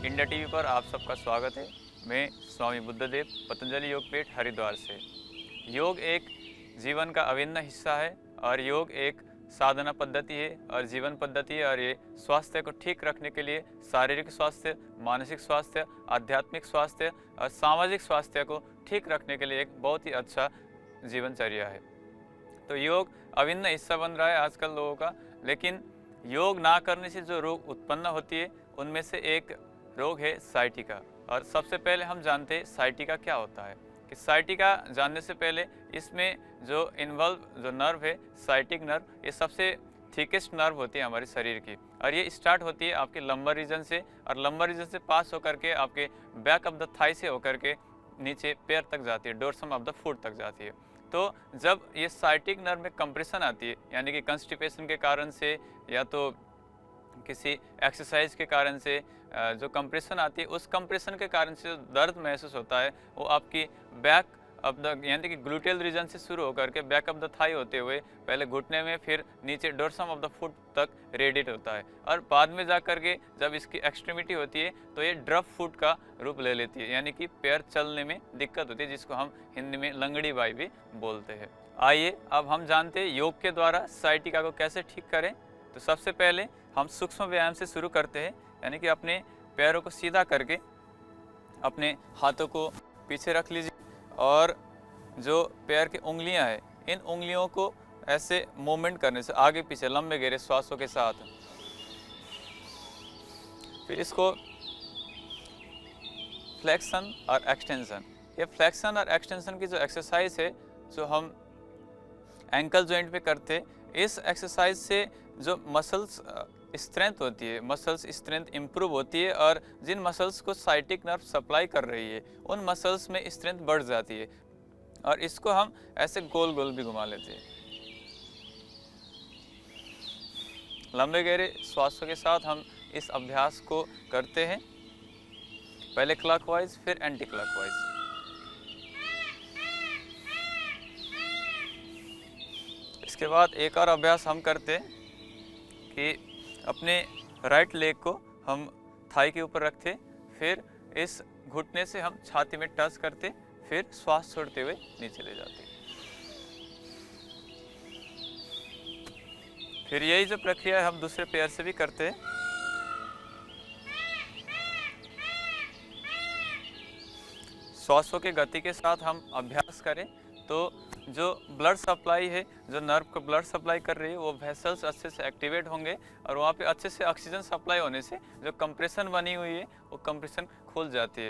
India TV पर आप सबका स्वागत है। मैं स्वामी बुद्धदेव पतंजलि योगपीठ हरिद्वार से। योग एक जीवन का अभिन्न हिस्सा है और योग एक साधना पद्धति है और जीवन पद्धति है और ये स्वास्थ्य को ठीक रखने के लिए शारीरिक स्वास्थ्य, मानसिक स्वास्थ्य, आध्यात्मिक स्वास्थ्य और सामाजिक स्वास्थ्य को ठीक रखने के लिए एक बहुत ही अच्छा जीवनचर्या है। तो योग अभिन्न हिस्सा बन रहा है आजकल लोगों का, लेकिन योग ना करने से जो रोग उत्पन्न होती है उनमें से एक रोग है साइटिका। और सबसे पहले हम जानते हैं साइटिका क्या होता है। कि साइटिका जानने से पहले इसमें जो जो नर्व है साइटिक नर्व, ये सबसे थिकेस्ट नर्व होती है हमारे शरीर की और ये स्टार्ट होती है आपके लंबर रीजन से और लंबर रीजन से पास होकर के आपके बैक ऑफ द थाई से होकर के नीचे पैर तक जाती है, डोर्सम ऑफ द फुट तक जाती है। तो जब ये साइटिक नर्व में कंप्रेशन आती है, यानी कि कंस्टिपेशन के कारण से या तो किसी एक्सरसाइज के कारण से जो कंप्रेशन आती है, उस कंप्रेशन के कारण से जो दर्द महसूस होता है वो आपकी बैक ऑफ द यानी कि ग्लूटेल रीजन से शुरू होकर के बैक ऑफ द थाई होते हुए पहले घुटने में फिर नीचे डोर्सम ऑफ द फुट तक रेडिएट होता है और बाद में जा कर के जब इसकी एक्सट्रीमिटी होती है तो ये ड्रफ फुट का रूप ले लेती है, यानी कि पैर चलने में दिक्कत होती है, जिसको हम हिंदी में लंगड़ी बाई भी बोलते हैं। आइए अब हम जानते हैं योग के द्वारा साइटिका को कैसे ठीक करें। तो सबसे पहले हम सूक्ष्म व्यायाम से शुरू करते हैं, यानी कि अपने पैरों को सीधा करके अपने हाथों को पीछे रख लीजिए और जो पैर की उंगलियां हैं इन उंगलियों को ऐसे मूवमेंट करने से आगे पीछे लंबे गहरे श्वासों के साथ फिर इसको फ्लेक्शन और एक्सटेंशन, ये फ्लेक्शन और एक्सटेंशन की जो एक्सरसाइज है जो हम एंकल जॉइंट पे करते, इस एक्सरसाइज से जो मसल्स स्ट्रेंथ होती है, मसल्स स्ट्रेंथ इंप्रूव होती है और जिन मसल्स को साइटिक नर्व सप्लाई कर रही है उन मसल्स में स्ट्रेंथ बढ़ जाती है और इसको हम ऐसे गोल गोल भी घुमा लेते हैं। लंबे गहरे श्वासों के साथ हम इस अभ्यास को करते हैं, पहले क्लॉकवाइज फिर एंटी क्लॉकवाइज। इसके बाद एक और अभ्यास हम करते हैं कि अपने राइट लेग को हम थाई के ऊपर रखते, फिर इस घुटने से हम छाती में टच करते, फिर श्वास छोड़ते हुए नीचे ले जाते। फिर यही जो प्रक्रिया है हम दूसरे पैर से भी करते हैं। श्वासों की गति के साथ हम अभ्यास करें तो जो ब्लड सप्लाई है, जो नर्व को ब्लड सप्लाई कर रही है वो वेसल्स अच्छे से एक्टिवेट होंगे और वहाँ पे अच्छे से ऑक्सीजन सप्लाई होने से जो कंप्रेशन बनी हुई है वो कंप्रेशन खुल जाती है,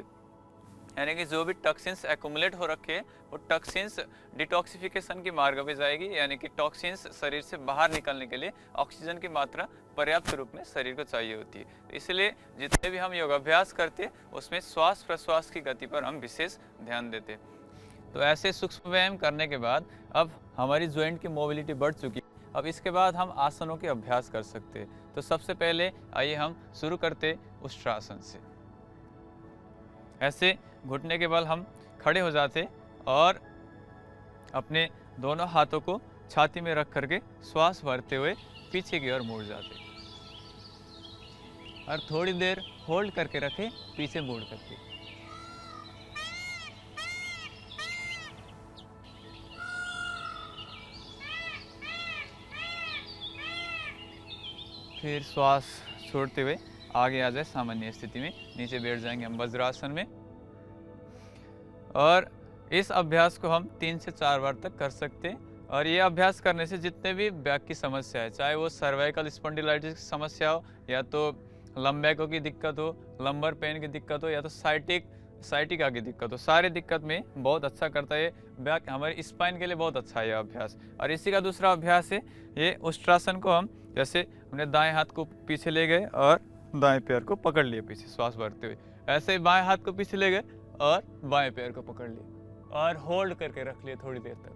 यानी कि जो भी टॉक्सिन्स एक्युमुलेट हो रखे हैं वो टॉक्सिन्स डिटॉक्सिफिकेशन की मार्ग पे जाएगी, यानी कि टॉक्सिन्स शरीर से बाहर निकलने के लिए ऑक्सीजन की मात्रा पर्याप्त रूप में शरीर को चाहिए होती है। इसलिए जितने भी हम योगाभ्यास करते हैं उसमें श्वास प्रश्वास की गति पर हम विशेष ध्यान देते हैं। तो ऐसे सूक्ष्म व्यायाम करने के बाद अब हमारी जॉइंट की मोबिलिटी बढ़ चुकी है। अब इसके बाद हम आसनों के अभ्यास कर सकते हैं। तो सबसे पहले आइए हम शुरू करते उष्ट्रासन से। ऐसे घुटने के बल हम खड़े हो जाते और अपने दोनों हाथों को छाती में रख करके श्वास भरते हुए पीछे की ओर मुड़ जाते और थोड़ी देर होल्ड करके रखें, पीछे मुड़ करके। फिर श्वास छोड़ते हुए आगे आ जाए सामान्य स्थिति में, नीचे बैठ जाएंगे हम वज्रासन में। और इस अभ्यास को हम 3 से 4 बार तक कर सकते हैं और ये अभ्यास करने से जितने भी बैक की समस्या है, चाहे वो सर्वाइकल स्पॉन्डिलाइटिस की समस्या हो या तो लंबैकों की दिक्कत हो, लंबर पेन की दिक्कत हो या तो साइटिका की दिक्कत हो, सारी दिक्कत में बहुत अच्छा करता है। बैक हमारे स्पाइन के लिए बहुत अच्छा है यह अभ्यास। और इसी का दूसरा अभ्यास है ये उष्ट्रासन को हम जैसे हमने दाएं हाथ को पीछे ले गए और दाएं पैर को पकड़ लिए पीछे श्वास भरते हुए, ऐसे ही बाएं हाथ को पीछे ले गए और बाएं पैर को पकड़ लिए और होल्ड करके रख लिए थोड़ी देर तक।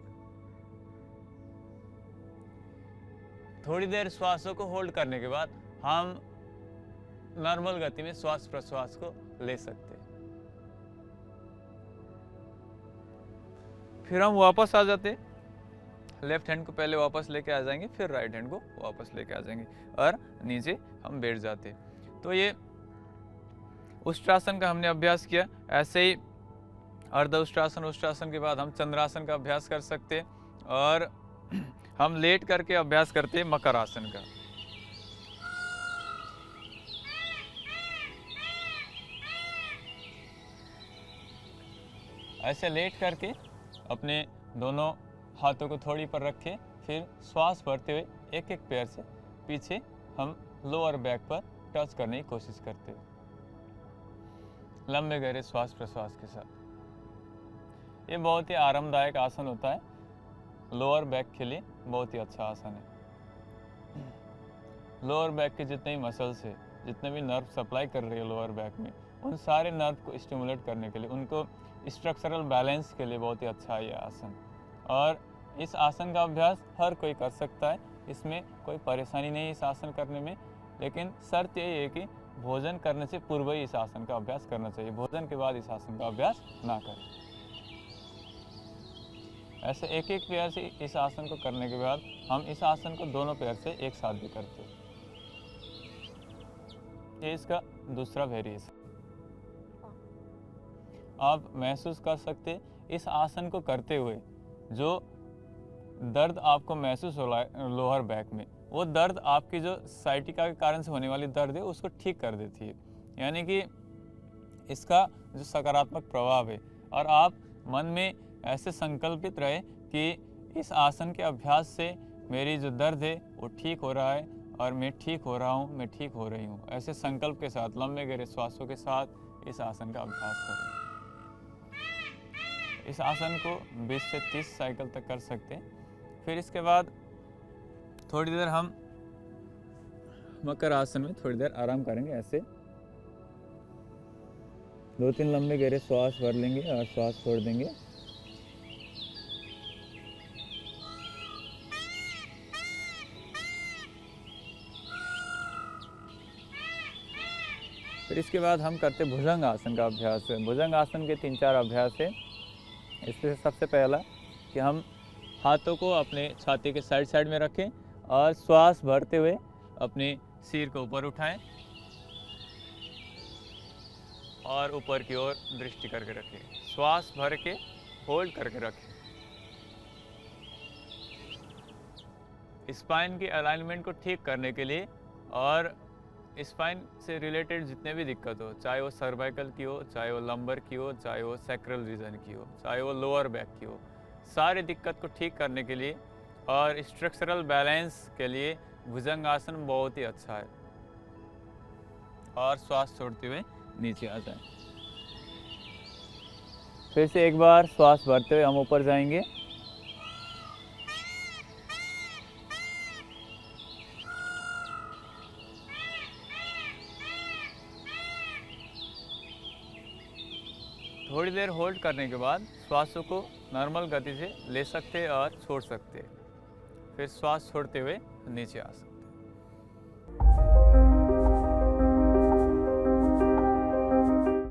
थोड़ी देर श्वासों को होल्ड करने के बाद हम नॉर्मल गति में श्वास प्रश्वास को ले सकते हैं। फिर हम वापस आ जाते, लेफ्ट हैंड को पहले वापस लेके आ जाएंगे, फिर राइट हैंड को वापस लेके आ जाएंगे और नीचे हम बैठ जाते। तो ये उष्ट्रासन का हमने अभ्यास किया, ऐसे ही अर्ध उष्ट्रासन, उष्ट्रासन के बाद हम चंद्रासन का अभ्यास कर सकते हैं और हम लेट करके अभ्यास करते हैं मकर आसन का। ऐसे लेट करके अपने दोनों हाथों को थोड़ी पर रखें, फिर श्वास भरते हुए एक एक पैर से पीछे हम लोअर बैक पर टच करने की कोशिश करते हैं, लंबे गहरे श्वास प्रश्वास के साथ। ये बहुत ही आरामदायक आसन होता है, लोअर बैक के लिए बहुत ही अच्छा आसन है। लोअर बैक के जितने भी मसल्स है, जितने भी नर्व सप्लाई कर रही है लोअर बैक में, उन सारे नर्व को स्टिमुलेट करने के लिए, उनको स्ट्रक्चरल बैलेंस के लिए बहुत ही अच्छा है ये आसन। और इस आसन का अभ्यास हर कोई कर सकता है, इसमें कोई परेशानी नहीं है इस आसन करने में, लेकिन शर्त यही है कि भोजन करने से पूर्व ही इस आसन का अभ्यास करना चाहिए, भोजन के बाद इस आसन का अभ्यास ना करें। ऐसे एक एक पैर से इस आसन को करने के बाद हम इस आसन को दोनों पैर से एक साथ भी करते हैं। ये इसका दूसरा वेरिएशन। आप महसूस कर सकते इस आसन को करते हुए जो दर्द आपको महसूस हो रहा है लोअर बैक में, वो दर्द आपकी जो साइटिका के कारण से होने वाली दर्द है उसको ठीक कर देती है। यानी कि इसका जो सकारात्मक प्रभाव है, और आप मन में ऐसे संकल्पित रहे कि इस आसन के अभ्यास से मेरी जो दर्द है वो ठीक हो रहा है और मैं ठीक हो रहा हूँ, मैं ठीक हो रही हूँ। ऐसे संकल्प के साथ लंबे गहरे श्वासों के साथ इस आसन का अभ्यास करें। इस आसन को 20 से 30 साइकिल तक कर सकते हैं। फिर इसके बाद थोड़ी देर हम मकर आसन में थोड़ी देर आराम करेंगे। ऐसे 2-3 लंबे गहरे श्वास भर लेंगे और श्वास छोड़ देंगे। फिर इसके बाद हम करते भुजंग आसन का अभ्यास है। भुजंग आसन के 3-4 अभ्यास है। इसमें सबसे पहला कि हम हाथों को अपने छाती के साइड में रखें और श्वास भरते हुए अपने सिर को ऊपर उठाएं और ऊपर की ओर दृष्टि करके रखें। श्वास भर के होल्ड करके रखें। स्पाइन की अलाइनमेंट को ठीक करने के लिए और स्पाइन से रिलेटेड जितने भी दिक्कत हो, चाहे वो सर्वाइकल की हो, चाहे वो लंबर की हो, चाहे वो सैक्रल रीजन की हो, चाहे वो लोअर बैक की हो, सारी दिक्कत को ठीक करने के लिए और स्ट्रक्चरल बैलेंस के लिए भुजंग आसन बहुत ही अच्छा है। और श्वास छोड़ते हुए नीचे आ जाएं। फिर से एक बार श्वास भरते हुए हम ऊपर जाएंगे। थोड़ी देर होल्ड करने के बाद श्वासों को नॉर्मल गति से ले सकते हैं और छोड़ सकते हैं। फिर श्वास छोड़ते हुए नीचे आ सकते हैं।